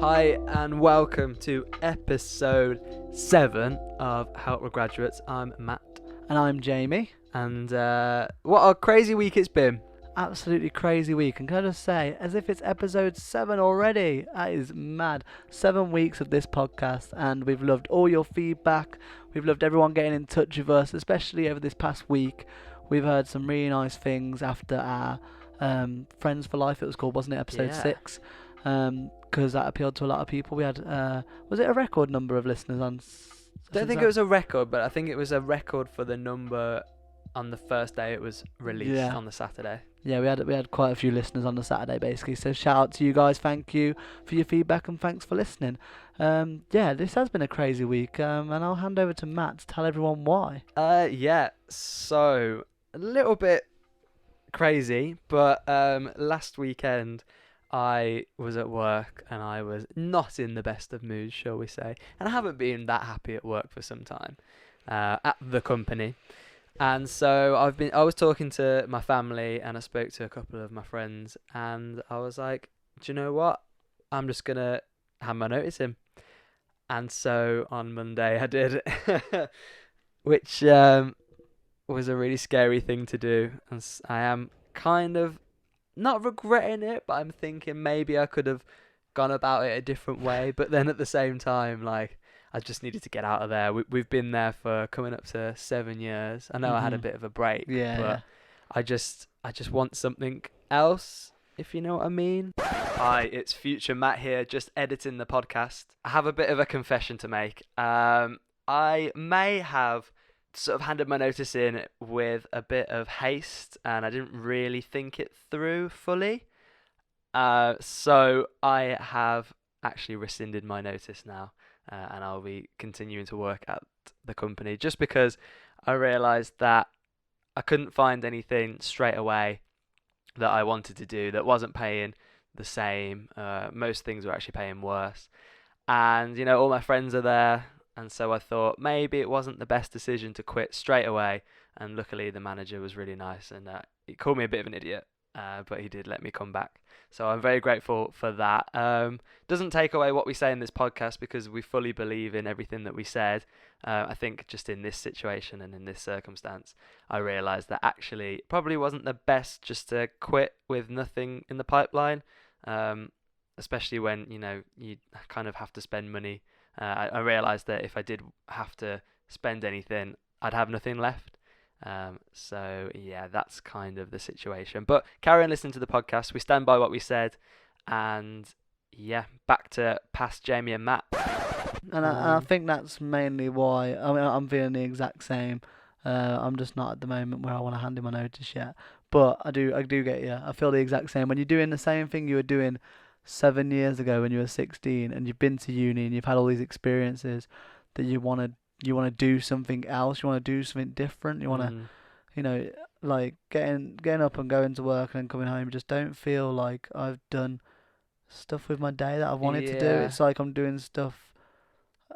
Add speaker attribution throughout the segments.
Speaker 1: Hi and welcome to episode 7 of Help with Graduates. I'm Matt.
Speaker 2: And I'm Jamie.
Speaker 1: And what a crazy week it's been.
Speaker 2: Absolutely crazy week. And can I just say, as if it's episode 7 already, that is mad. 7 weeks of this podcast, and we've loved all your feedback. We've loved everyone getting in touch with us, especially over this past week. We've heard some really nice things after our Friends for Life, it was called, wasn't it? Episode 6. Because that appealed to a lot of people. We had, was it a record number of listeners on?
Speaker 1: I don't think it was a record, but I think it was a record for the number on the first day it was released on the Saturday.
Speaker 2: Yeah, we had quite a few listeners on the Saturday, basically. So shout out to you guys. Thank you for your feedback and thanks for listening. This has been a crazy week, and I'll hand over to Matt to tell everyone why.
Speaker 1: So a little bit crazy, but last weekend I was at work and I was not in the best of moods, shall we say, and I haven't been that happy at work for some time at the company. And so I was talking to my family and I spoke to a couple of my friends and I was like, do you know what? I'm just going to hand my notice in. And so on Monday I did, which was a really scary thing to do. And I am kind of not regretting it, but I'm thinking maybe I could have gone about it a different way. But then at the same time, like, I just needed to get out of there. We've been there for coming up to 7 years. I know I had a bit of a break, but I just want something else, if you know what I mean. Hi, it's future Matt here, just editing the podcast. I have a bit of a confession to make. I may have sort of handed my notice in with a bit of haste, and I didn't really think it through fully. So I have actually rescinded my notice now. And I'll be continuing to work at the company just because I realised that I couldn't find anything straight away that I wanted to do that wasn't paying the same. Most things were actually paying worse. And, you know, all my friends are there. And so I thought maybe it wasn't the best decision to quit straight away. And luckily the manager was really nice and he called me a bit of an idiot. But he did let me come back. So I'm very grateful for that. Doesn't take away what we say in this podcast because we fully believe in everything that we said. I think just in this situation and in this circumstance, I realised that actually it probably wasn't the best just to quit with nothing in the pipeline, especially when, you know, you kind of have to spend money. I realised that if I did have to spend anything, I'd have nothing left. So yeah, that's kind of the situation. But carry on listening to the podcast. We stand by what we said, and yeah, back to past Jamie and Matt.
Speaker 2: And I think that's mainly why. I mean, I'm feeling the exact same. I'm just not at the moment where I want to hand in my notice yet. But I do get you. I feel the exact same. When you're doing the same thing you were doing 7 years ago when you were 16, and you've been to uni and you've had all these experiences, that you want to do something else. You want to do something different. You want to, you know, like getting up and going to work and then coming home. Just don't feel like I've done stuff with my day that I wanted to do. It's like I'm doing stuff.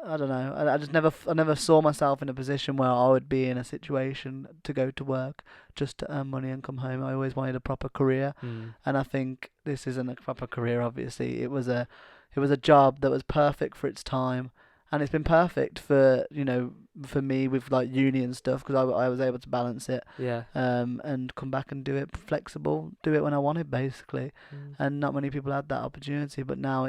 Speaker 2: I don't know. I never saw myself in a position where I would be in a situation to go to work just to earn money and come home. I always wanted a proper career, and I think this isn't a proper career. Obviously, it was a job that was perfect for its time. And it's been perfect for, you know, for me with like uni and stuff because I was able to balance it. And come back and do it flexible, do it when I wanted basically. And not many people had that opportunity, but now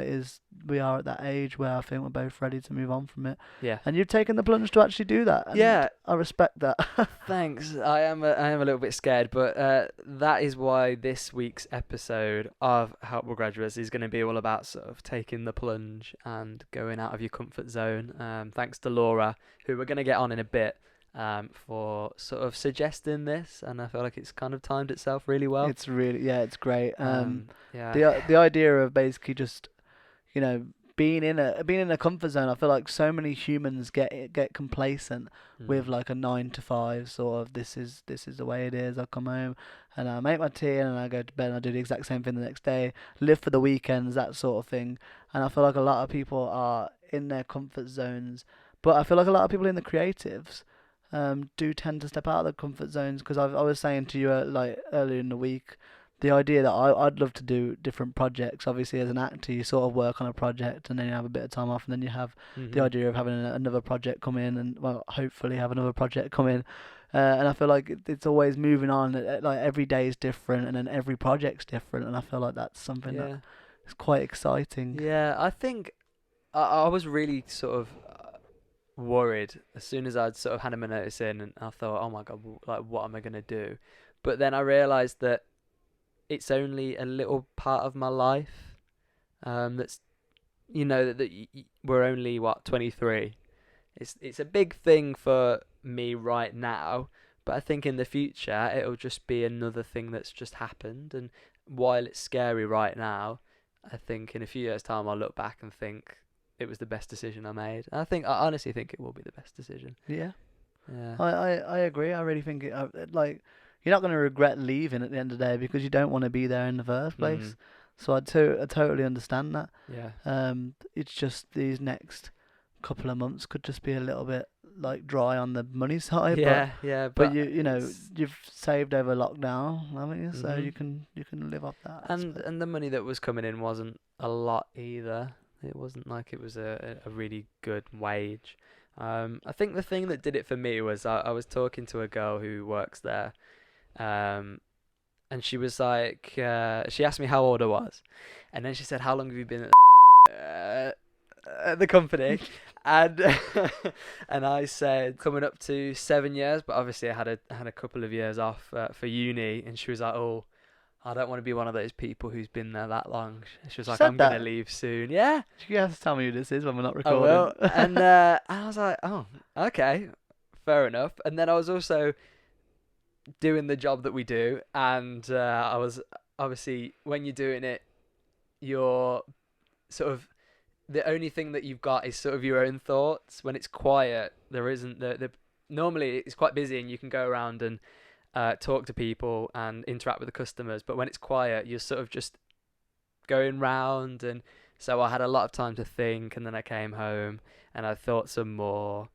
Speaker 2: we are at that age where I think we're both ready to move on from it.
Speaker 1: Yeah.
Speaker 2: And you've taken the plunge to actually do that. And I respect that.
Speaker 1: Thanks. I am a little bit scared, but that is why this week's episode of Help with Graduates is going to be all about sort of taking the plunge and going out of your comfort zone. Thanks to Laura, who we're going to get on in a bit, for sort of suggesting this, and I feel like it's kind of timed itself really well.
Speaker 2: It's great. The idea of basically just, you know, being in a comfort zone. I feel like so many humans get complacent with like a 9 to 5 sort of this is the way it is. I come home and I make my tea and I go to bed and I do the exact same thing the next day, live for the weekends, that sort of thing. And I feel like a lot of people are in their comfort zones, but I feel like a lot of people in the creatives do tend to step out of their comfort zones, because I was saying to you like earlier in the week the idea that I'd love to do different projects. Obviously, as an actor, you sort of work on a project and then you have a bit of time off, and then you have the
Speaker 1: Mhm.
Speaker 2: idea of having another project come in, and well, hopefully have another project come in. And I feel like it's always moving on. Like every day is different, and then every project's different. And I feel like that's something that
Speaker 1: Yeah.
Speaker 2: is quite exciting.
Speaker 1: Yeah, I think I was really sort of worried as soon as I'd sort of handed my notice in, and I thought, oh my God, like what am I gonna do? But then I realised that it's only a little part of my life. That's we're only what 23. It's a big thing for me right now, but I think in the future it'll just be another thing that's just happened. And while it's scary right now, I think in a few years' time I'll look back and think it was the best decision I made. I honestly think it will be the best decision.
Speaker 2: Yeah,
Speaker 1: Yeah.
Speaker 2: I agree. I really think like you're not going to regret leaving at the end of the day because you don't want to be there in the first place.
Speaker 1: Mm.
Speaker 2: So I totally understand that.
Speaker 1: Yeah.
Speaker 2: It's just these next couple of months could just be a little bit like dry on the money side.
Speaker 1: Yeah. Yeah.
Speaker 2: But you know
Speaker 1: it's-
Speaker 2: you've saved over lockdown, haven't you? So
Speaker 1: Mhm.
Speaker 2: you can live off that. I
Speaker 1: And
Speaker 2: suppose.
Speaker 1: and the money that was coming in wasn't a lot either. It wasn't like it was a really good wage. I think the thing that did it for me was I was talking to a girl who works there, um, and she was like, she asked me how old I was, and then she said, "How long have you been at the company?" And and I said, "Coming up to 7 years," but obviously I had a couple of years off for uni, and she was like, "Oh, I don't want to be one of those people who's been there that long." She was like,
Speaker 2: Said
Speaker 1: "I'm gonna
Speaker 2: that?
Speaker 1: leave soon." Yeah,
Speaker 2: You have to tell me who this is when we're not
Speaker 1: I will.
Speaker 2: recording.
Speaker 1: And I was like, "Oh, okay, fair enough." And then I was also doing the job that we do, and I was obviously when you're doing it, you're sort of the only thing that you've got is sort of your own thoughts. When it's quiet, there isn't the normally it's quite busy and you can go around and talk to people and interact with the customers. But when it's quiet, you're sort of just going round. And so I had a lot of time to think, and then I came home and I thought some more.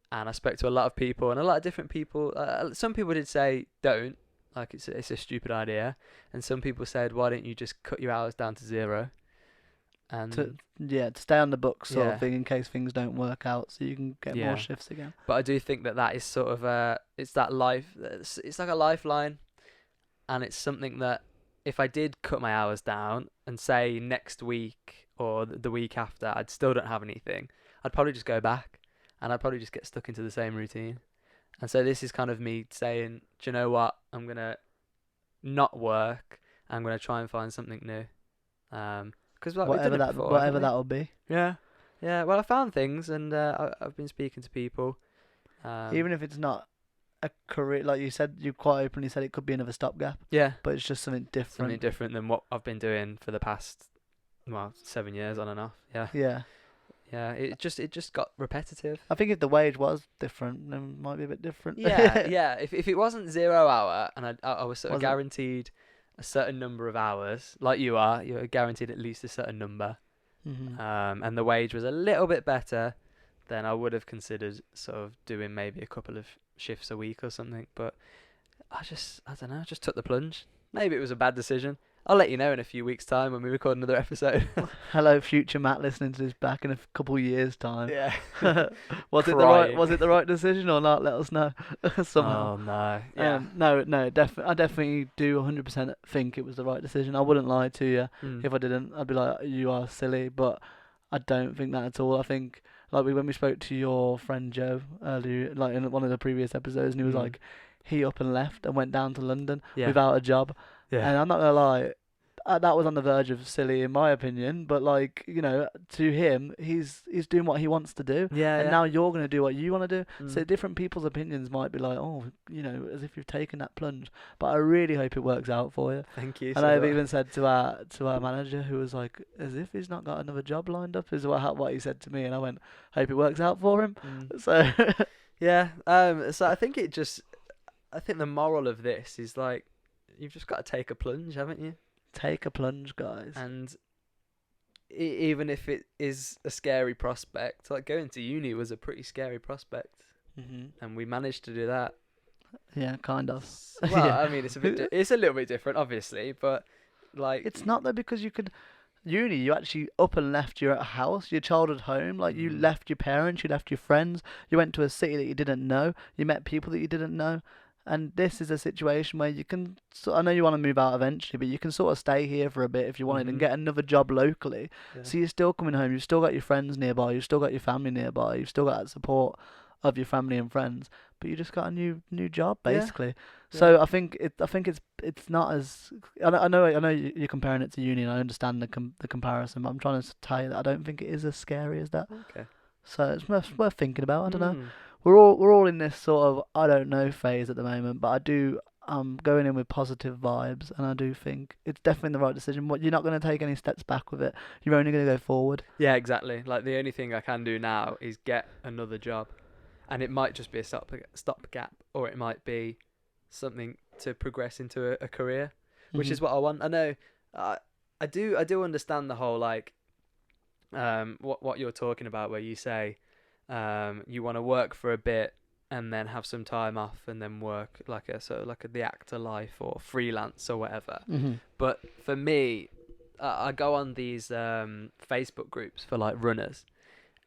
Speaker 1: And I spoke to a lot of people, and a lot of different people. Some people did say don't, like it's a stupid idea, and some people said why don't you just cut your hours down to zero?
Speaker 2: to
Speaker 1: And
Speaker 2: to stay on the books sort
Speaker 1: yeah,
Speaker 2: of thing in case things don't work out, so you can get more
Speaker 1: yeah.
Speaker 2: shifts again.
Speaker 1: But I do think that is sort of it's that life. It's like a lifeline, and it's something that if I did cut my hours down and say next week or the week after, I'd still don't have anything. I'd probably just go back, and I'd probably just get stuck into the same routine. And so this is kind of me saying, do you know what? I'm gonna not work. I'm gonna try and find something new. Because like, we've done it before, haven't
Speaker 2: Whatever
Speaker 1: we?
Speaker 2: that'll be.
Speaker 1: Yeah, yeah. Well, I found things, and I've been speaking to people.
Speaker 2: Even if it's not a career, like you said, you quite openly said it could be another stopgap,
Speaker 1: Yeah,
Speaker 2: but it's just something different.
Speaker 1: something different than what I've been doing for the past 7 years on and off. Yeah,
Speaker 2: Yeah.
Speaker 1: yeah. It just got repetitive.
Speaker 2: I think if the wage was different, then it might be a bit different.
Speaker 1: Yeah, yeah. If it wasn't 0 hour and I was sort of
Speaker 2: Was it?
Speaker 1: guaranteed a certain number of hours, like you're guaranteed at least a certain number.
Speaker 2: Hmm.
Speaker 1: And the wage was a little bit better, then I would have considered sort of doing maybe a couple of shifts a week or something. But I don't know, I just took the plunge. Maybe it was a bad decision. I'll let you know in a few weeks' time when we record another episode.
Speaker 2: Hello, future Matt, listening to this back in a couple years' time.
Speaker 1: Yeah.
Speaker 2: Was
Speaker 1: Crying.
Speaker 2: it the right decision or not? Let us know somehow.
Speaker 1: Oh no. Yeah.
Speaker 2: No, I definitely do 100% think it was the right decision. I wouldn't lie to you.
Speaker 1: Mm.
Speaker 2: If I didn't, I'd be like, you are silly. But I don't think that at all. I think like when we spoke to your friend Joe earlier, like in one of the previous episodes, and he was like, he up and left and went down to London
Speaker 1: Yeah.
Speaker 2: without a job.
Speaker 1: Yeah.
Speaker 2: And I'm not gonna lie, that was on the verge of silly in my opinion. But like to him, he's doing what he wants to do.
Speaker 1: Yeah.
Speaker 2: And now you're gonna do what you want to do.
Speaker 1: Mm.
Speaker 2: So different people's opinions might be like, oh, as if you've taken that plunge. But I really hope it works out for you.
Speaker 1: Thank you.
Speaker 2: And I've even said to our manager, who was like, as if he's not got another job lined up, is what he said to me. And I went, hope it works out for him.
Speaker 1: Mm.
Speaker 2: So
Speaker 1: Yeah. So I think I think the moral of this is like, you've just got to take a plunge, haven't you?
Speaker 2: take a plunge, guys.
Speaker 1: And even if it is a scary prospect, like going to uni was a pretty scary prospect,
Speaker 2: Hmm.
Speaker 1: and we managed to do that.
Speaker 2: Yeah, kind of.
Speaker 1: Well,
Speaker 2: Yeah.
Speaker 1: I mean, it's a little bit different, obviously, but like,
Speaker 2: It's not though, because you could uni, you actually up and left your house, your childhood home. Like you
Speaker 1: mm,
Speaker 2: left your parents, you left your friends, you went to a city that you didn't know, you met people that you didn't know. And this is a situation where you can. I know you want to move out eventually, but you can sort of stay here for a bit if you wanted and
Speaker 1: hmm
Speaker 2: get another job locally.
Speaker 1: yeah,
Speaker 2: So you're still coming home. You've still got your friends nearby. You've still got your family nearby. You've still got that support of your family and friends. But you just got a new job
Speaker 1: yeah,
Speaker 2: basically.
Speaker 1: yeah.
Speaker 2: So I think it's not as. I know you're comparing it to uni, and I understand the comparison. But I'm trying to tell you that I don't think it is as scary as that.
Speaker 1: Okay.
Speaker 2: So it's worth thinking about. I don't know.
Speaker 1: Mm.
Speaker 2: We're all in this sort of I don't know phase at the moment, but I do. I'm going in with positive vibes, and I do think it's definitely the right decision. What, you're not going to take any steps back with it. You're only going to go forward.
Speaker 1: Yeah, exactly. Like the only thing I can do now is get another job, and it might just be a stopgap, or it might be something to progress into a career, which
Speaker 2: Hmm.
Speaker 1: is what I want. I know, uh, I do understand the whole like, what you're talking about, where you say, you want to work for a bit and then have some time off and then work like a sort of like the actor life or freelance or whatever.
Speaker 2: Hmm.
Speaker 1: But for me, I go on these Facebook groups for like runners,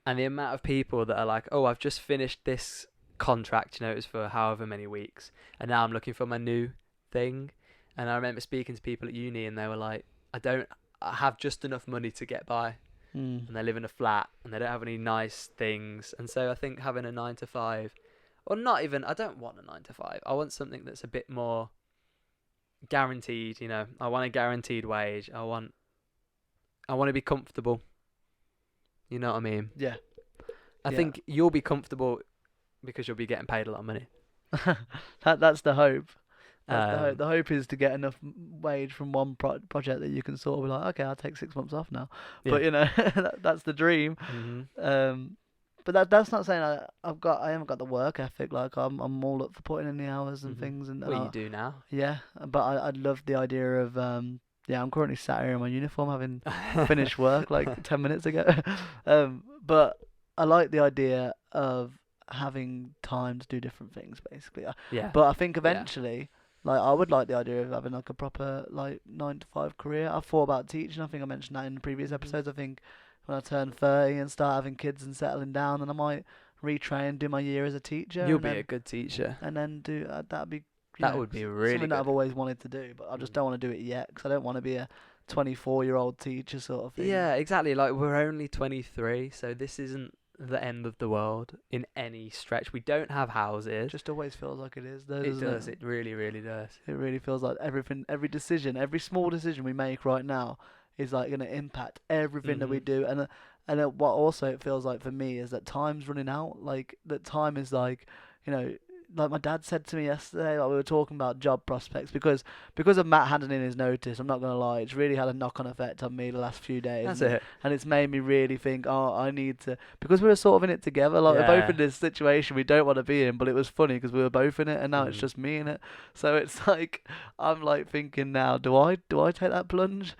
Speaker 1: and the amount of people that are like, "Oh, I've just finished this contract. You know, it was for however many weeks, and now I'm looking for my new thing." And I remember speaking to people at uni, and they were like, I have just enough money to get by."
Speaker 2: Mm.
Speaker 1: And they live in a flat and they don't have any nice things. And so I think having a 9 to 5, or not even, I don't want a 9 to 5. I want something that's a bit more guaranteed. You know, I want a guaranteed wage. I want to be comfortable. You know what I mean?
Speaker 2: Yeah.
Speaker 1: I
Speaker 2: Yeah.
Speaker 1: think you'll be comfortable because you'll be getting paid a lot of money.
Speaker 2: That's the hope. That's the hope.
Speaker 1: Um,
Speaker 2: The hope is to get enough wage from one project that you can sort of be like, okay, I'll take 6 months off now.
Speaker 1: yeah.
Speaker 2: But that's the dream.
Speaker 1: Mhm.
Speaker 2: Um, but that's not saying I haven't got the work ethic. Like I'm all up for putting in the hours and
Speaker 1: Mhm.
Speaker 2: things, and
Speaker 1: Well, you do now.
Speaker 2: yeah. But I'd love the idea of yeah. I'm currently sat here in my uniform, having finished work like 10 minutes ago. But I like the idea of having time to do different things, basically.
Speaker 1: Yeah.
Speaker 2: But I think
Speaker 1: Yeah.
Speaker 2: eventually, like, I would like the idea of having like a proper like 9 to 5 career. I've thought about teaching. I think I mentioned that in the previous
Speaker 1: Mhm.
Speaker 2: episodes. I think when I turn 30 and start having kids and settling down, then I might retrain, do my year as a teacher,
Speaker 1: You'll be a good teacher.
Speaker 2: and then do that'd be
Speaker 1: That would be really
Speaker 2: something that I've
Speaker 1: good.
Speaker 2: always wanted to do, but I just
Speaker 1: Mm.
Speaker 2: don't want to do it yet because I don't want to be a 24-year-old teacher sort of thing.
Speaker 1: Yeah, exactly. Like we're only 23, so this isn't the end of the world in any stretch. We don't have
Speaker 2: It
Speaker 1: houses.
Speaker 2: just always feels like it is, though,
Speaker 1: It
Speaker 2: doesn't
Speaker 1: does.
Speaker 2: it?
Speaker 1: It really, really does.
Speaker 2: It really feels like everything, every decision, every small decision we make right now is like going to impact everything that we
Speaker 1: Mhm.
Speaker 2: do. And what also it feels like for me is that time's running out. Like that time is like, you know, like my dad said to me yesterday, like we were talking about job prospects because of Matt handing in his notice. I'm not gonna lie, it's really had a knock-on effect on me the last few days.
Speaker 1: That's
Speaker 2: And
Speaker 1: it.
Speaker 2: it's made me really think, oh, I need to, because we were sort of in it together. Like we're both
Speaker 1: Yeah.
Speaker 2: in this situation we don't want to be in, but it was funny because we were both in it, and now it's
Speaker 1: Mm.
Speaker 2: just me in it. So it's like I'm like thinking now, do I take that plunge?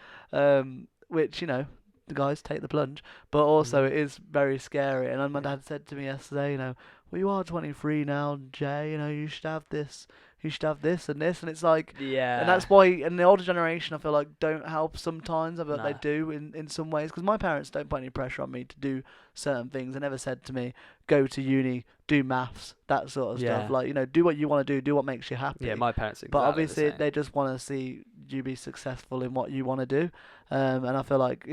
Speaker 2: Which the guys take the plunge, but also
Speaker 1: Mhm.
Speaker 2: it is very scary. And then my
Speaker 1: Yeah.
Speaker 2: dad said to me yesterday, well, you are 23 now, Jay. You should have this. You should have this and this, and it's like, and
Speaker 1: Yeah.
Speaker 2: that's why. And the older generation, I feel like, don't help sometimes. I feel like
Speaker 1: No.
Speaker 2: they do in some ways, because my parents don't put any pressure on me to do certain things. They never said to me, go to uni, do maths, that sort of stuff.
Speaker 1: Yeah.
Speaker 2: Like, do what you want to do what makes you happy.
Speaker 1: Yeah. My parents are
Speaker 2: But
Speaker 1: exactly the
Speaker 2: obviously,
Speaker 1: same.
Speaker 2: they just want to see you be successful in what you want to do. And I feel like,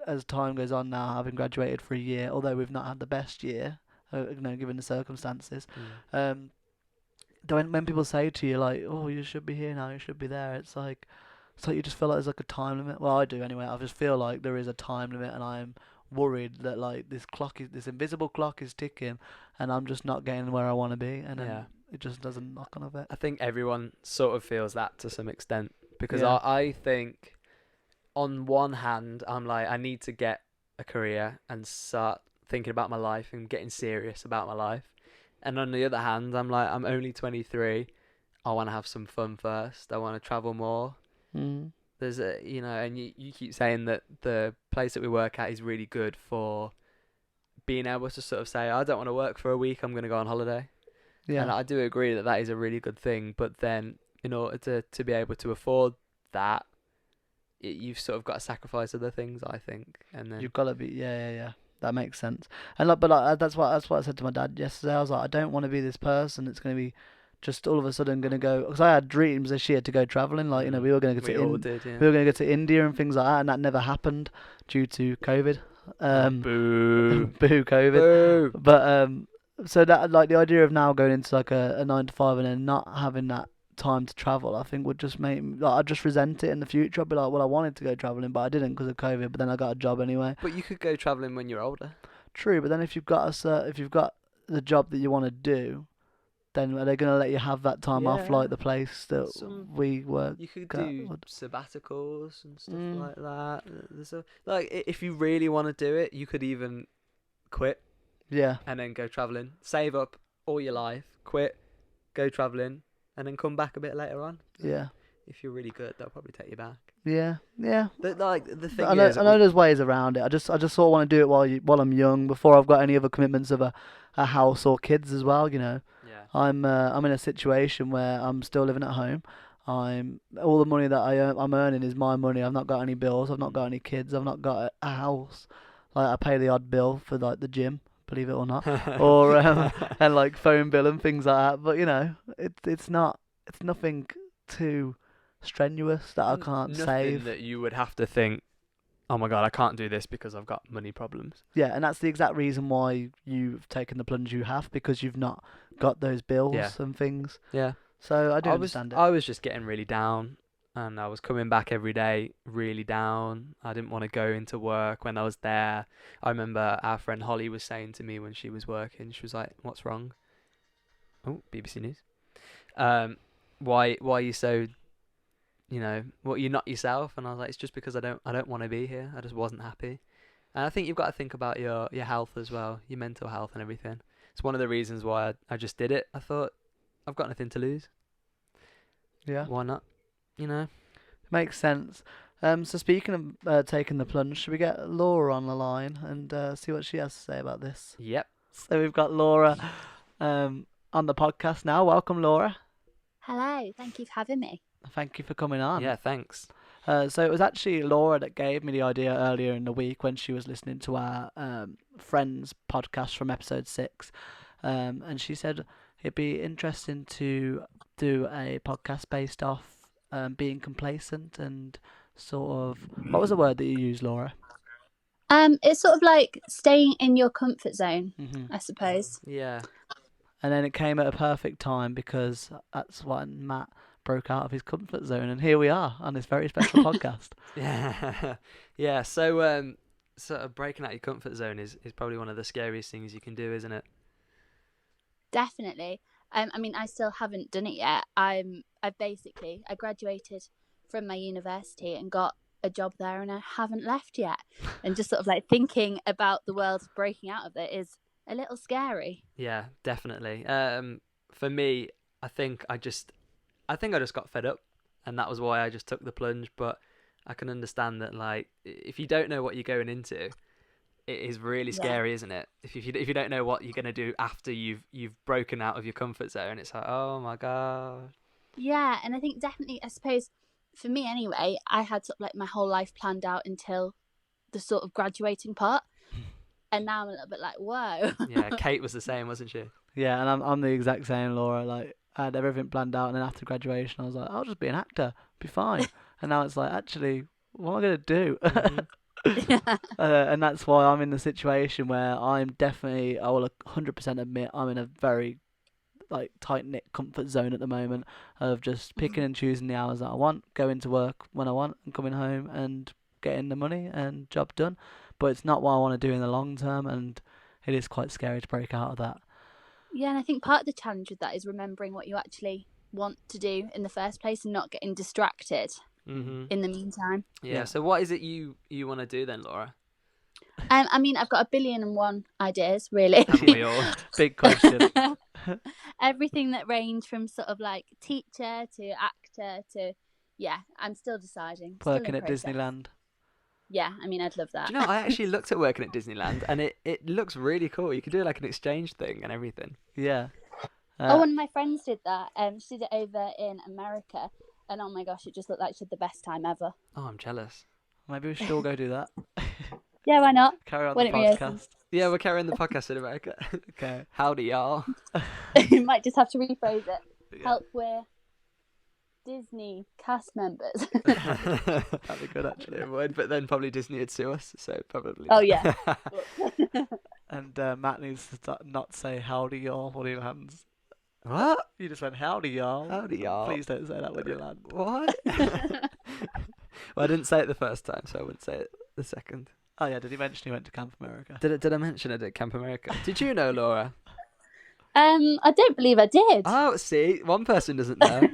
Speaker 2: as time goes on now, having graduated for a year, although we've not had the best year, given the circumstances,
Speaker 1: Mm.
Speaker 2: um, when people say to you like, "Oh, you should be here now, you should be there," it's like you just feel like there's like a time limit. Well, I do anyway. I just feel like there is a time limit, and I'm worried that like this invisible clock is ticking, and I'm just not getting where I want to be, and
Speaker 1: Yeah.
Speaker 2: then it just doesn't knock on a bit.
Speaker 1: I think everyone sort of feels that to some extent because
Speaker 2: Yeah.
Speaker 1: I think on one hand I'm like I need to get a career and start thinking about my life and getting serious about my life, and on the other hand I'm like I'm only 23. I want to have some fun first. I want to travel more.
Speaker 2: Mm.
Speaker 1: There's and you keep saying that the place that we work at is really good for being able to sort of say I don't want to work for a week. I'm going to go on holiday. And
Speaker 2: Yeah.
Speaker 1: I do agree that that is a really good thing. But then, in order to be able to afford that, you've sort of got to sacrifice other things, I think. And then,
Speaker 2: You've got to be, yeah. That makes sense. And like, but like, that's what I said to my dad yesterday. I was like, I don't want to be this person that's going to be just all of a sudden going to go. Because I had dreams this year to go traveling. Like, we were going to go
Speaker 1: we
Speaker 2: to
Speaker 1: all did, yeah.
Speaker 2: we were going to go to India and things like that, and that never happened due to COVID.
Speaker 1: Boo.
Speaker 2: Boo COVID.
Speaker 1: Boo.
Speaker 2: But so that like the idea of now going into like a 9 to 5 and then not having that time to travel, I think would just make me, like, I'd just resent it in the future. I'd be like, well, I wanted to go traveling, but I didn't because of COVID. But then I got a job anyway.
Speaker 1: But you could go travelling when you're older.
Speaker 2: True, but then if you've got if you've got the job that you want to do, then are they going to let you have that time off
Speaker 1: Yeah.
Speaker 2: like the place that we work?
Speaker 1: You could
Speaker 2: Got-
Speaker 1: do sabbaticals and stuff
Speaker 2: Mm.
Speaker 1: like that. Like, if you really want to do it, you could even quit
Speaker 2: Yeah,
Speaker 1: and then go travelling. Save up all your life, quit, go travelling, and then come back a bit later on.
Speaker 2: yeah,
Speaker 1: If you're really good, they'll probably take you back.
Speaker 2: yeah.
Speaker 1: But like the thing
Speaker 2: I know,
Speaker 1: is,
Speaker 2: I know there's ways around it. I just sort of want to do it while I'm young, before I've got any other commitments of a house or kids as well.
Speaker 1: yeah,
Speaker 2: I'm in a situation where I'm still living at home. All the money that I'm earning is my money. I've not got any bills. I've not got any kids. I've not got a house. Like, I pay the odd bill for like the gym, believe it or not, or and like phone bill and things like that. But it's nothing too strenuous that I can't
Speaker 1: Nothing
Speaker 2: save.
Speaker 1: that you would have to think, oh my god, I can't do this because I've got money problems.
Speaker 2: Yeah, and that's the exact reason why you've taken the plunge you have, because you've not got those bills
Speaker 1: Yeah.
Speaker 2: and things.
Speaker 1: Yeah.
Speaker 2: So I do understand it.
Speaker 1: I was just getting really down, and I was coming back every day really down. I didn't want to go into work when I was there. I remember our friend Holly was saying to me when she was working, she was like, "What's wrong?" Oh, BBC News. Why are you so, what, you're not yourself? And I was like, it's just because I don't want to be here. I just wasn't happy. And I think you've got to think about your health as well, your mental health and everything. It's one of the reasons why I just did it. I thought, I've got nothing to lose.
Speaker 2: Yeah,
Speaker 1: Why not?
Speaker 2: makes sense. So speaking of taking the plunge, should we get Laura on the line and see what she has to say about this?
Speaker 1: Yep.
Speaker 2: So we've got Laura on the podcast now. Welcome, Laura.
Speaker 3: Hello, thank you for having me.
Speaker 2: Thank you for coming on.
Speaker 1: Yeah, thanks.
Speaker 2: So it was actually Laura that gave me the idea earlier in the week when she was listening to our Friends podcast from episode 6. And she said it'd be interesting to do a podcast based off being complacent and sort of... What was the word that you used, Laura?
Speaker 3: It's sort of like staying in your comfort zone,
Speaker 2: Mm-hmm.
Speaker 3: I suppose.
Speaker 1: Yeah.
Speaker 2: And then it came at a perfect time because that's when Matt broke out of his comfort zone, and here we are on this very special podcast.
Speaker 1: Yeah. Yeah. So, sort of breaking out your comfort zone is probably one of the scariest things you can do, isn't it?
Speaker 3: Definitely. I mean, I still haven't done it yet. I graduated from my university and got a job there, and I haven't left yet. And just sort of like thinking about the world breaking out of it is a little scary.
Speaker 1: Yeah, definitely. For me, I think I just got fed up, and that was why I just took the plunge. But I can understand that, like, if you don't know what you're going into, it is really scary, isn't it? If you don't know what you're gonna do after you've broken out of your comfort zone, it's like, oh my god.
Speaker 3: Yeah, and I think definitely, I suppose, for me anyway, I had sort of like my whole life planned out until the sort of graduating part. And now I'm a little bit like, whoa.
Speaker 1: Yeah, Kate was the same, wasn't she?
Speaker 2: Yeah, and I'm the exact same, Laura. Like, I had everything planned out, and then after graduation, I was like, I'll just be an actor, be fine. And now it's like, actually, what am I gonna do?
Speaker 1: Mhm.
Speaker 2: And that's why I'm in the situation where I will 100% admit I'm in a very like tight knit comfort zone at the moment of just picking and choosing the hours that I want, going to work when I want, and coming home and getting the money and job done. But it's not what I want to do in the long term, and it is quite scary to break out of that.
Speaker 3: Yeah, and I think part of the challenge with that is remembering what you actually want to do in the first place and not getting distracted
Speaker 1: Mhm.
Speaker 3: in the meantime.
Speaker 1: Yeah. So what is it you want to do then, Laura?
Speaker 3: I mean, I've got 1,000,000,001 ideas, really.
Speaker 1: Haven't we all?
Speaker 2: Big question.
Speaker 3: Everything that range from sort of like teacher to actor to, yeah, I'm still deciding. Still
Speaker 2: Working
Speaker 3: in
Speaker 2: at
Speaker 3: process.
Speaker 2: Disneyland.
Speaker 3: Yeah, I mean, I'd love that.
Speaker 1: Do you know, I actually looked at working at Disneyland, and it looks really cool. You could do like an exchange thing and everything.
Speaker 2: Yeah.
Speaker 3: One of my friends did that. She did it over in America, and oh my gosh, it just looked like she had the best time ever.
Speaker 1: Oh, I'm jealous.
Speaker 2: Maybe we should all go do that.
Speaker 3: Yeah, why not?
Speaker 2: Carry on
Speaker 3: Why
Speaker 2: the
Speaker 3: don't we open?
Speaker 2: podcast.
Speaker 1: Yeah, we're carrying the podcast in America.
Speaker 2: Okay.
Speaker 1: Howdy, y'all.
Speaker 3: You might just have to rephrase it.
Speaker 2: Yeah.
Speaker 3: Help, we're Disney cast members.
Speaker 2: That'd be good, actually.
Speaker 1: It would, but then probably Disney would sue us, so probably.
Speaker 3: Oh, yeah.
Speaker 2: And Matt needs to not say howdy, y'all, when he lands.
Speaker 1: What?
Speaker 2: You just went howdy, y'all.
Speaker 1: Howdy, y'all.
Speaker 2: Please don't say that when you land.
Speaker 1: What? Well, I didn't say it the first time, so I wouldn't say it the second.
Speaker 2: Oh, yeah, did he mention he went to Camp America?
Speaker 1: Did I mention it at Camp America? Did you know, Laura?
Speaker 3: I don't believe I did.
Speaker 1: Oh, see, one person doesn't know.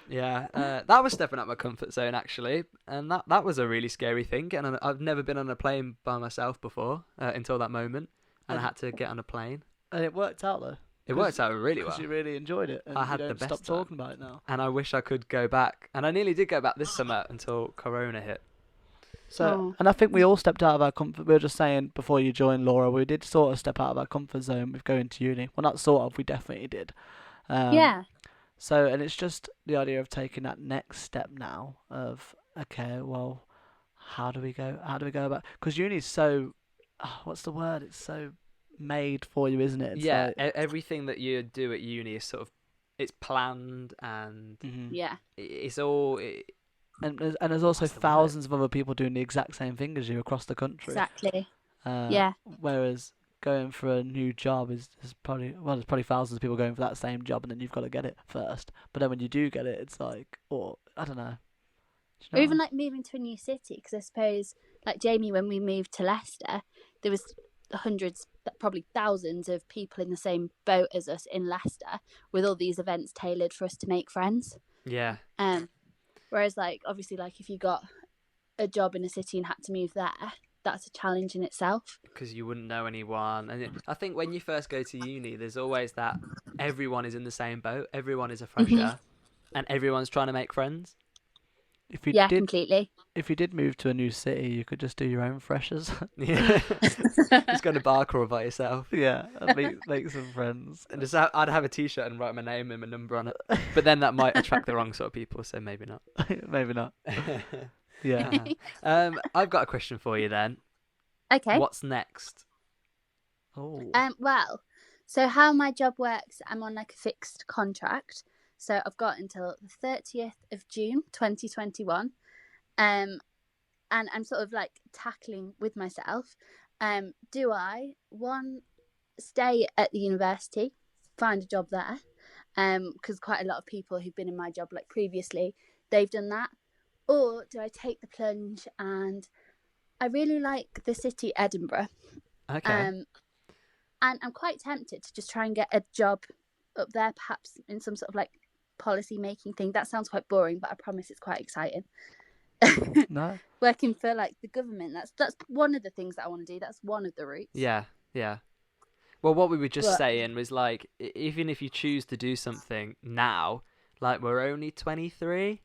Speaker 1: Yeah, that was stepping out my comfort zone, actually, and that was a really scary thing. And I've never been on a plane by myself before until that moment, and I had to get on a plane.
Speaker 2: And it worked out, though.
Speaker 1: It worked out really well.
Speaker 2: Because you really enjoyed it. And
Speaker 1: I had
Speaker 2: you
Speaker 1: the
Speaker 2: don't
Speaker 1: best
Speaker 2: stop
Speaker 1: time.
Speaker 2: talking about it now.
Speaker 1: And I wish I could go back. And I nearly did go back this summer until Corona hit.
Speaker 2: So,
Speaker 3: Oh.
Speaker 2: and I think we all stepped out of our comfort. We were just saying before you joined, Laura, we did sort of step out of our comfort zone with going to uni. Well, not sort of, we definitely did.
Speaker 3: Yeah.
Speaker 2: So, and it's just the idea of taking that next step now of, okay, well, how do we go about, because uni's so, what's the word? It's so made for you, isn't it? It's
Speaker 1: Yeah,
Speaker 2: like,
Speaker 1: everything that you do at uni is sort of, it's planned and
Speaker 3: Yeah.
Speaker 1: it's all...
Speaker 2: and there's also
Speaker 1: What's the word?
Speaker 2: thousands of other people doing the exact same thing as you across the country.
Speaker 3: Exactly.
Speaker 2: Yeah. Whereas going for a new job is probably, well, there's probably thousands of people going for that same job, and then you've got to get it first. But then when you do get it, it's like, or I don't know. Do you
Speaker 3: Or
Speaker 2: know
Speaker 3: even
Speaker 2: what
Speaker 3: like moving to a new city, because I suppose, like Jamie, when we moved to Leicester, there was hundreds, probably thousands of people in the same boat as us in Leicester, with all these events tailored for us to make friends.
Speaker 1: Yeah.
Speaker 3: Whereas, like, obviously, like if you got a job in a city and had to move there, that's a challenge in itself.
Speaker 1: Because you wouldn't know anyone. And I think when you first go to uni, there's always that everyone is in the same boat, everyone is a fresher, and everyone's trying to make friends.
Speaker 2: If you
Speaker 3: Yeah,
Speaker 2: did,
Speaker 3: completely.
Speaker 2: if you did move to a new city, you could just do your own freshers.
Speaker 1: Yeah. Just go to bar crawl by yourself.
Speaker 2: Yeah, and make some friends.
Speaker 1: And just I'd have a t-shirt and write my name and my number on it. But then that might attract the wrong sort of people, so maybe not.
Speaker 2: Maybe not. Yeah.
Speaker 1: I've got a question for you then.
Speaker 3: Okay.
Speaker 1: What's next?
Speaker 2: Oh.
Speaker 3: Well, so how my job works, I'm on like a fixed contract. So I've got until the 30th of June 2021. And I'm sort of like tackling with myself. Do I, one, stay at the university, find a job there? Because quite a lot of people who've been in my job like previously, they've done that. Or do I take the plunge? And I really like the city Edinburgh.
Speaker 1: Okay.
Speaker 3: And I'm quite tempted to just try and get a job up there, perhaps in some sort of like policy making thing. That sounds quite boring, but I promise it's quite exciting.
Speaker 2: No.
Speaker 3: Working for like the government, that's one of the things that I want to do. That's one of the routes.
Speaker 1: Yeah. Well, what we were just
Speaker 3: But-
Speaker 1: saying was like, even if you choose to do something now, like we're only 23,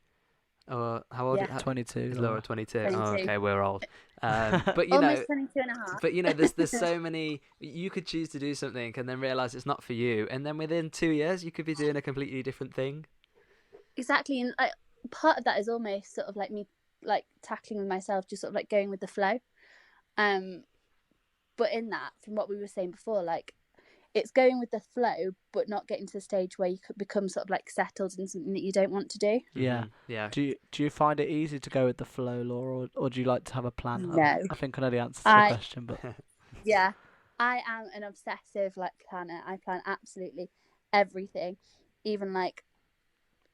Speaker 1: or how old?
Speaker 3: Yeah.
Speaker 2: 22.
Speaker 1: Is Laura 22? Oh,
Speaker 3: 22.
Speaker 1: okay, we're old. But you
Speaker 3: Almost
Speaker 1: know,
Speaker 3: 22 and a half.
Speaker 1: but you know, there's so many. You could choose to do something and then realize it's not for you, and then within 2 years you could be doing a completely different thing.
Speaker 3: Exactly, and like part of that is almost sort of like me like tackling with myself, just sort of like going with the flow. But in that, from what we were saying before, like it's going with the flow, but not getting to the stage where you could become sort of like settled in something that you don't want to do.
Speaker 2: Yeah.
Speaker 1: Mhm, yeah.
Speaker 2: Do you find it easy to go with the flow, Laura, or do you like to have a plan?
Speaker 3: No.
Speaker 2: I think I know the answer to the
Speaker 3: I-
Speaker 2: question, but
Speaker 3: Yeah, I am an obsessive like planner. I plan absolutely everything, even like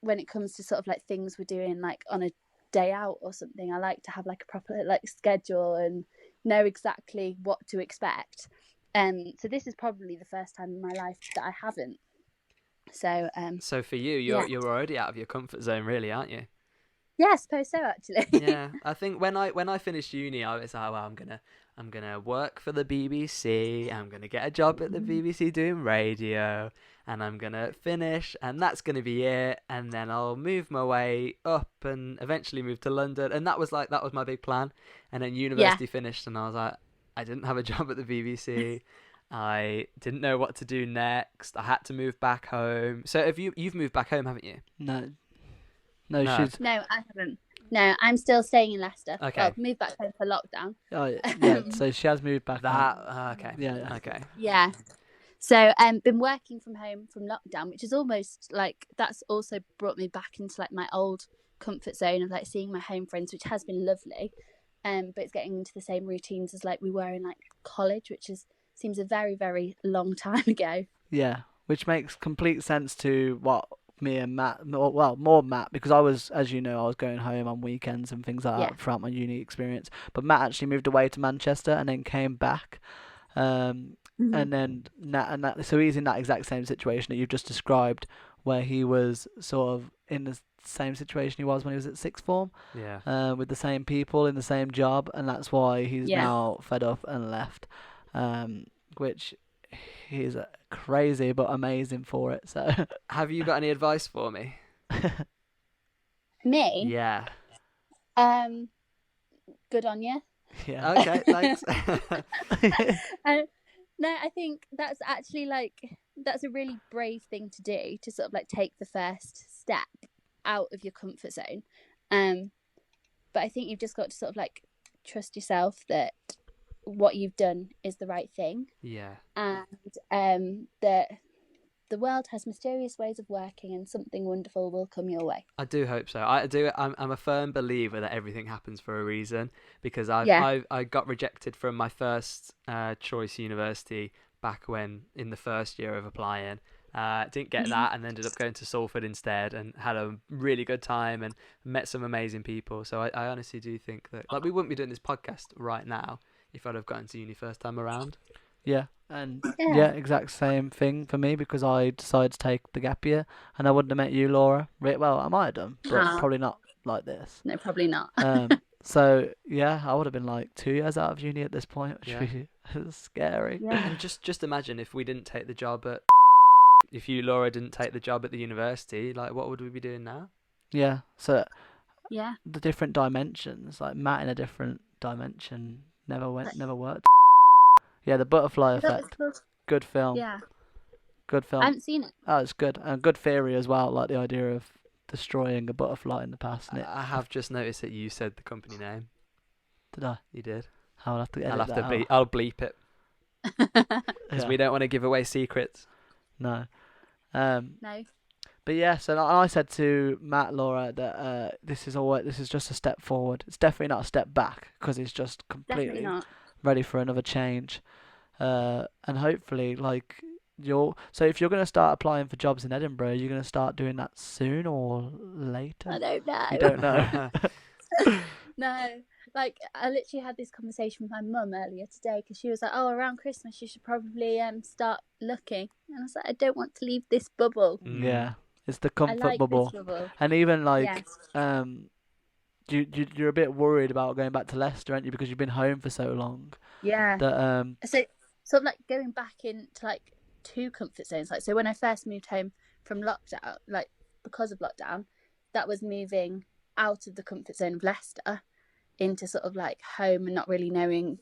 Speaker 3: when it comes to sort of like things we're doing like on a day out or something. I like to have like a proper like schedule and know exactly what to expect. So this is probably the first time in my life that I haven't. So
Speaker 1: So for you, you're already out of your comfort zone, really, aren't you?
Speaker 3: yeah, I suppose so actually.
Speaker 1: Yeah, I think when I finished uni, I was like, well, I'm gonna work for the BBC. I'm gonna get a job at the BBC doing radio, and I'm gonna finish, and that's gonna be it. And then I'll move my way up, and eventually move to London. And that was my big plan. And then university finished, and I was like, I didn't have a job at the BBC. I didn't know what to do next. I had to move back home. So you've moved back home, haven't you?
Speaker 2: No,
Speaker 1: No.
Speaker 2: she's.
Speaker 3: No, I haven't. No, I'm still staying in Leicester.
Speaker 1: Okay.
Speaker 3: Well, moved back home for lockdown.
Speaker 2: Oh yeah. So she has moved back.
Speaker 1: Okay.
Speaker 2: Yeah.
Speaker 1: Okay.
Speaker 3: Yeah. So been working from home from lockdown, which is almost like that's also brought me back into like my old comfort zone of like seeing my home friends, which has been lovely. But it's getting into the same routines as like we were in like college, which seems a very, very long time ago.
Speaker 2: Yeah, which makes complete sense to what me and Matt, more Matt, because I was, as you know, I was going home on weekends and things like that throughout my uni experience. But Matt actually moved away to Manchester and then came back. And then so he's in that exact same situation that you've just described, where he was sort of in the same situation he was when he was at sixth form, with the same people in the same job, and that's why he's now fed up and left, which he's crazy but amazing for it. So
Speaker 1: have you got any advice for me?
Speaker 3: Me?
Speaker 1: Yeah.
Speaker 3: Good on you.
Speaker 2: Yeah.
Speaker 1: Okay, thanks.
Speaker 3: No, I think that's actually like that's a really brave thing to do, to sort of like take the first step out of your comfort zone. But I think you've just got to sort of like trust yourself that what you've done is the right thing.
Speaker 1: Yeah.
Speaker 3: And that the world has mysterious ways of working, and something wonderful will come your way.
Speaker 1: I do hope so. I'm a firm believer that everything happens for a reason, because I got rejected from my first choice university back when in the first year of applying. Didn't get that and ended up going to Salford instead, and had a really good time and met some amazing people. So I honestly do think that like we wouldn't be doing this podcast right now if I'd have gotten to uni first time around.
Speaker 2: Yeah, and exact same thing for me, because I decided to take the gap year, and I wouldn't have met you, Laura. Well, I might have done, but probably not like this.
Speaker 3: No, probably not.
Speaker 2: So yeah, I would have been like 2 years out of uni at this point, which was scary.
Speaker 3: Yeah.
Speaker 1: And just imagine if we didn't take the job at, if you, Laura, didn't take the job at the university, like what would we be doing now?
Speaker 2: Yeah. So
Speaker 3: Yeah.
Speaker 2: the different dimensions, like Matt in a different dimension, never worked. Yeah, The Butterfly Effect. Good film.
Speaker 3: Yeah.
Speaker 2: Good film.
Speaker 3: I haven't seen it.
Speaker 2: Oh, it's good. And good theory as well, like the idea of destroying a butterfly in the past. And
Speaker 1: I have just noticed that you said the company name.
Speaker 2: Did I?
Speaker 1: You did.
Speaker 2: I'll have to edit
Speaker 1: I'll have
Speaker 2: that
Speaker 1: to bleep.
Speaker 2: out.
Speaker 1: I'll bleep it because
Speaker 2: Yeah.
Speaker 1: we don't want to give away secrets.
Speaker 2: No.
Speaker 3: No.
Speaker 2: But yeah, so I said to Matt, Laura, that this is just a step forward. It's definitely not a step back, because it's just
Speaker 3: Definitely
Speaker 2: completely
Speaker 3: not.
Speaker 2: ready for another change. And hopefully, like so if you're going to start applying for jobs in Edinburgh, you're going to start doing that soon or later?
Speaker 3: I don't know.
Speaker 2: You don't know.
Speaker 3: No. Like, I literally had this conversation with my mum earlier today, because she was like, oh, around Christmas you should probably start looking. And I was like, I don't want to leave this bubble.
Speaker 2: Yeah, it's the
Speaker 3: I
Speaker 2: comfort
Speaker 3: like
Speaker 2: bubble.
Speaker 3: this bubble.
Speaker 2: And even like
Speaker 3: Yes.
Speaker 2: you're a bit worried about going back to Leicester, aren't you, because you've been home for so long
Speaker 3: Yeah.
Speaker 2: that
Speaker 3: So sort of like going back into like two comfort zones. Like, so when I first moved home from lockdown, like because of lockdown, that was moving out of the comfort zone of Leicester into sort of like home, and not really knowing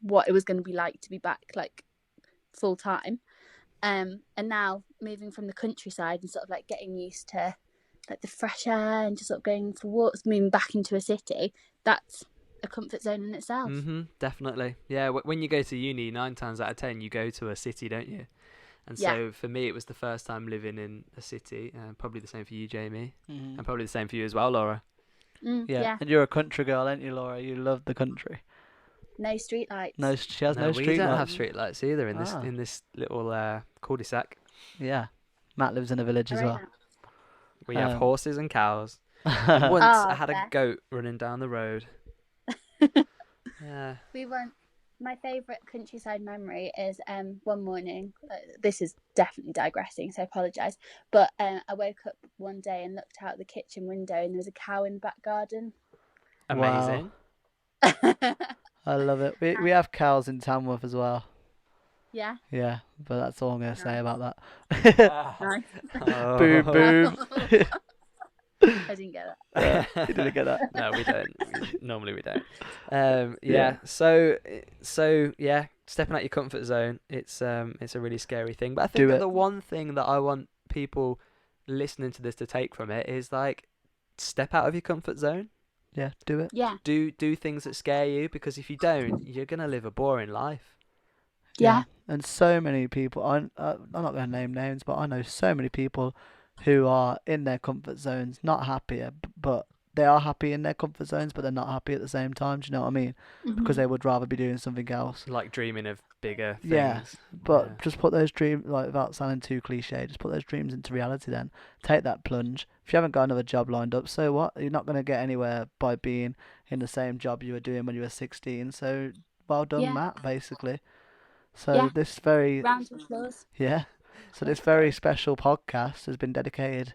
Speaker 3: what it was going to be like to be back like full time. And now moving from the countryside and sort of like getting used to like the fresh air and just sort of going for walks, moving back into a city, that's a comfort zone in itself.
Speaker 1: Definitely. Yeah, when you go to uni, 9 times out of 10 you go to a city, don't you? And so for me, it was the first time living in a city, and probably the same for you, Jamie, and probably the same for you as well, Laura.
Speaker 2: Yeah. And you're a country girl, aren't you, Laura? You love the country.
Speaker 3: No street lights.
Speaker 2: No, she has no
Speaker 1: we
Speaker 2: street
Speaker 1: don't
Speaker 2: lights.
Speaker 1: have street lights either in this little cul-de-sac.
Speaker 2: Yeah, Matt lives in a village as well.
Speaker 1: We have horses and cows. And once I had a goat running down the road. Yeah.
Speaker 3: My favourite countryside memory is one morning. This is definitely digressing, so I apologise. But I woke up one day and looked out the kitchen window, and there was a cow in the back garden.
Speaker 1: Amazing.
Speaker 2: Wow. I love it. We have cows in Tamworth as well.
Speaker 3: Yeah.
Speaker 2: Yeah, but that's all I'm going to say about that.
Speaker 3: Nice.
Speaker 1: Oh.
Speaker 2: Boom, boom.
Speaker 3: I didn't get that.
Speaker 2: You didn't get that.
Speaker 1: No, we don't. Normally we don't. Yeah. So yeah, stepping out your comfort zone. It's a really scary thing. But I think
Speaker 2: Do
Speaker 1: that
Speaker 2: it.
Speaker 1: the one thing that I want people listening to this to take from it is like, step out of your comfort zone.
Speaker 2: Yeah, do it.
Speaker 3: Yeah.
Speaker 1: Do things that scare you, because if you don't, you're gonna live a boring life.
Speaker 3: Yeah.
Speaker 2: And so many people, I'm not going to name names, but I know so many people who are in their comfort zones, not happier, but they are happy in their comfort zones, but they're not happy at the same time. Do you know what I mean? Because they would rather be doing something else.
Speaker 1: Like dreaming of bigger things.
Speaker 2: Yeah, But
Speaker 1: Yeah.
Speaker 2: just put those dreams, like, without sounding too cliche, just put those dreams into reality then. Take that plunge. If you haven't got another job lined up, so what? You're not going to get anywhere by being in the same job you were doing when you were 16. So well done,
Speaker 3: Yeah.
Speaker 2: Matt, basically. So
Speaker 3: Yeah.
Speaker 2: this very,
Speaker 3: Round of applause.
Speaker 2: yeah. So this very special podcast has been dedicated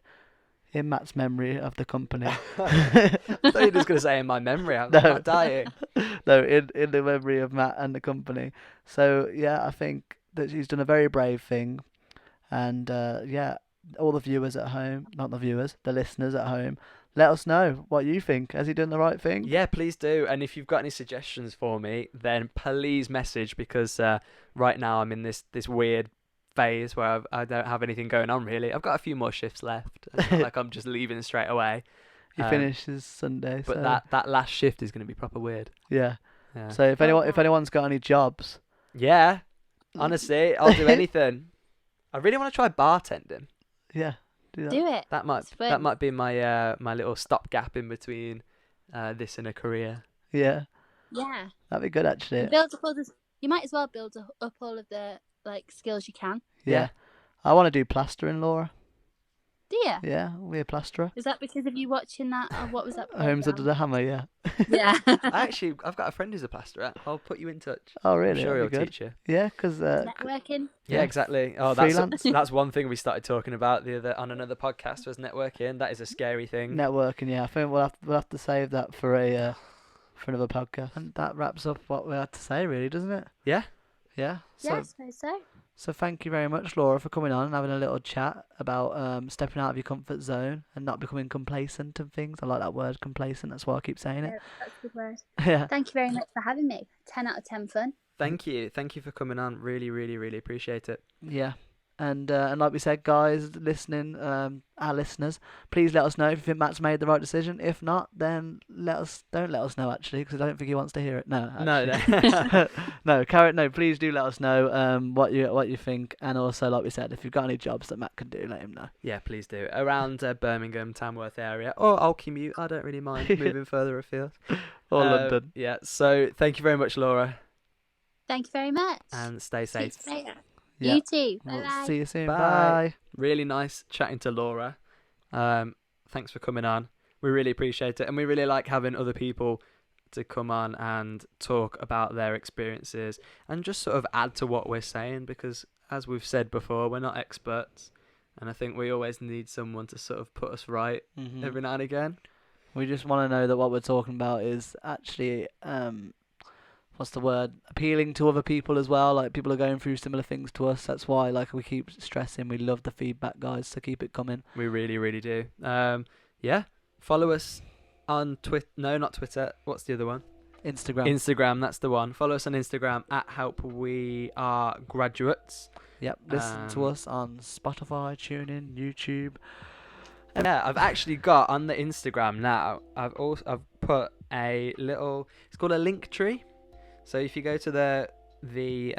Speaker 2: in Matt's memory of the company.
Speaker 1: I thought you were just gonna say in my memory. I'm
Speaker 2: No.
Speaker 1: not dying.
Speaker 2: No, in the memory of Matt and the company. So yeah, I think that he's done a very brave thing, and yeah, all the viewers at home, not the viewers, the listeners at home, let us know what you think. Has he done the right thing?
Speaker 1: Yeah, please do. And if you've got any suggestions for me, then please message, because right now I'm in this weird phase where I don't have anything going on really. I've got a few more shifts left. It's not like I'm just leaving straight away.
Speaker 2: He finishes Sunday.
Speaker 1: But
Speaker 2: so,
Speaker 1: that last shift is going to be proper weird.
Speaker 2: yeah.
Speaker 1: Yeah.
Speaker 2: So if anyone's got any jobs,
Speaker 1: Yeah. Honestly, I'll do anything. I really want to try bartending.
Speaker 2: yeah, do that.
Speaker 3: Do it.
Speaker 1: That
Speaker 3: It's fun.
Speaker 1: might be my my little stopgap in between this and a career.
Speaker 2: Yeah,
Speaker 3: Yeah.
Speaker 2: that'd be good actually.
Speaker 3: Build up all this. You might as well build up all of the like skills you can.
Speaker 2: Yeah. I want to do plastering, Laura.
Speaker 3: Do you?
Speaker 2: Yeah, we're a plasterer.
Speaker 3: Is that because of you watching that? Or what was that?
Speaker 2: Homes Under
Speaker 3: programme?
Speaker 2: the Hammer, yeah.
Speaker 3: Yeah.
Speaker 1: I've got a friend who's a plasterer. I'll put you in touch.
Speaker 2: Oh,
Speaker 1: I'm
Speaker 2: really?
Speaker 1: sure he'll
Speaker 2: That'd be good.
Speaker 1: teach you.
Speaker 2: Yeah, because
Speaker 3: Networking.
Speaker 1: Yeah,
Speaker 2: Yeah.
Speaker 1: exactly. Oh,
Speaker 2: Freelance.
Speaker 1: that's one thing we started talking about on another podcast, was networking. That is a scary thing.
Speaker 2: networking, yeah. I think we'll have to save that for another podcast. And that wraps up what we had to say, really, doesn't it?
Speaker 1: Yeah.
Speaker 2: Yeah.
Speaker 3: Yeah, I suppose so.
Speaker 2: So thank you very much, Laura, for coming on and having a little chat about stepping out of your comfort zone and not becoming complacent and things. I like that word, complacent. That's why I keep saying it.
Speaker 3: Yeah, that's a good word.
Speaker 2: Yeah.
Speaker 3: Thank you very much for having me. 10 out of 10 fun.
Speaker 1: Thank you for coming on. Really, really, really appreciate it.
Speaker 2: Yeah. And like we said, guys listening, our listeners, please let us know if you think Matt's made the right decision. If not, then don't let us know actually, because I don't think he wants to hear it. No,
Speaker 1: No.
Speaker 2: no, Carrot. No, please do let us know what you think, and also like we said, if you've got any jobs that Matt can do, let him know.
Speaker 1: Yeah, please do. Around Birmingham, Tamworth area, or I'll commute. I don't really mind moving further afield.
Speaker 2: Or London.
Speaker 1: Yeah. So thank you very much, Laura,
Speaker 3: Thank you very much.
Speaker 1: and stay safe.
Speaker 3: Speak to you later.
Speaker 2: Yeah.
Speaker 3: You too.
Speaker 2: We'll
Speaker 3: Bye-bye.
Speaker 2: see you soon.
Speaker 1: Bye.
Speaker 2: Bye.
Speaker 1: Really nice chatting to Laura. Thanks for coming on. We really appreciate it, and we really like having other people to come on and talk about their experiences and just sort of add to what we're saying, because as we've said before, we're not experts, and I think we always need someone to sort of put us right
Speaker 2: Mhm.
Speaker 1: every now and again.
Speaker 2: We just want to know that what we're talking about is actually what's the word, appealing to other people as well. Like, people are going through similar things to us. That's why, like, we keep stressing, we love the feedback, guys, so keep it coming.
Speaker 1: We really, really do. Yeah, follow us on Twitter. No, not Twitter. What's the other one?
Speaker 2: Instagram.
Speaker 1: Instagram. That's the one. Follow us on Instagram at Help We Are Graduates.
Speaker 2: Yep. Listen to us on Spotify, TuneIn, YouTube.
Speaker 1: Yeah, I've actually got on the Instagram now. I've put a little. It's called a link tree. So if you go to the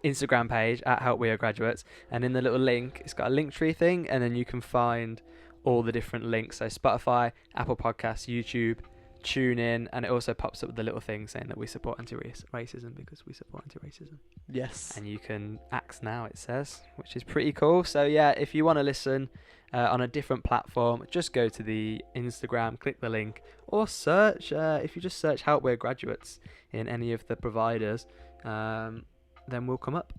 Speaker 1: Instagram page at Help We Are Graduates, and in the little link, it's got a link tree thing, and then you can find all the different links. So Spotify, Apple Podcasts, YouTube, TuneIn, and it also pops up with the little thing saying that we support anti-racism, because we support anti-racism.
Speaker 2: Yes.
Speaker 1: And you can act now, it says, which is pretty cool. So yeah, if you want to listen on a different platform, just go to the Instagram, click the link, or search. If you just search Help We're Graduates in any of the providers, then we'll come up.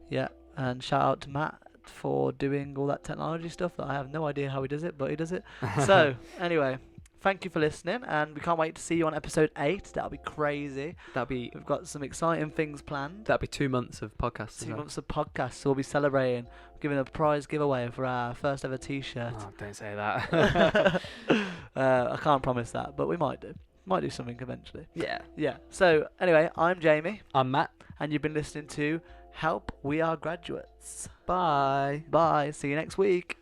Speaker 2: Yeah. And shout out to Matt for doing all that technology stuff that I have no idea how he does it, but he does it. So, anyway, thank you for listening, and we can't wait to see you on episode 8. That'll be crazy.
Speaker 1: That'll
Speaker 2: We've got some exciting things planned.
Speaker 1: be 2 months of podcasts.
Speaker 2: 2 months of podcasts, so we'll be celebrating, giving a prize giveaway for our first ever t-shirt.
Speaker 1: Oh, don't say that.
Speaker 2: I can't promise that, but we might do. Might do something eventually.
Speaker 1: Yeah.
Speaker 2: Yeah. So anyway, I'm Jamie,
Speaker 1: I'm Matt.
Speaker 2: and you've been listening to Help We Are Graduates.
Speaker 1: Bye.
Speaker 2: Bye. See you next week.